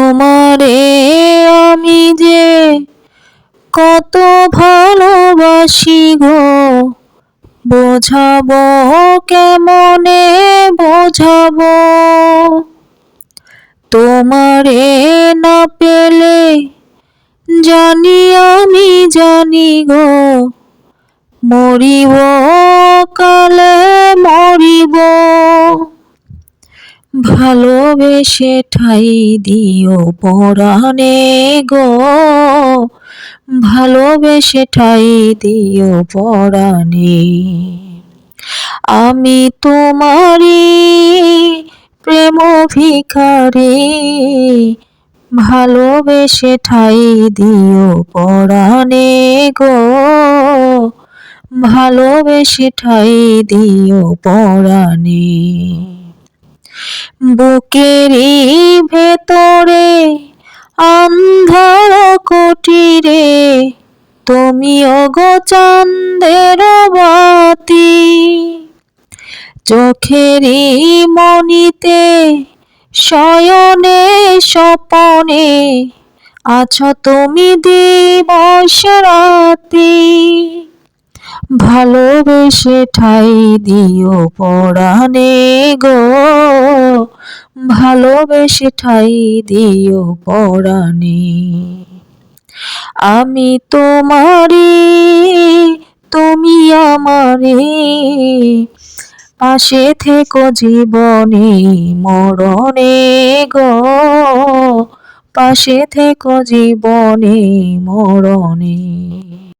তোমারে আমি যে কত ভালোবাসি গো, বোঝাবো কেমনে বোঝাবো। তোমারে না পেলে জানি গো, মরিব কালে মরিব। ভালোবেসে ঠাই দিও পরাণে গো, ভালোবেসে ঠাই দিও পরাণে। আমি তোমারি প্রেম ভিখারি, ভালোবেসে ঠাই দিও পরাণে গো, ভালোবেসে ঠাই দিও পরাণে। বুকেরই ভেতরে অন্ধকার কুটিরে তুমি ওগো চাঁদের বাতি, চোখেরই মনিতে শয়নে স্বপনে আছো তুমি দিবস রাতি। ভালোবেসে ঠাই দিও পরাণে গো, ভালোবেসে ঠাই দিও পরাণে। আমি তোমারি তুমি আমারে, পাশে থেকো জীবনে মরণে গো, পাশে থেকো জীবনে মরণে।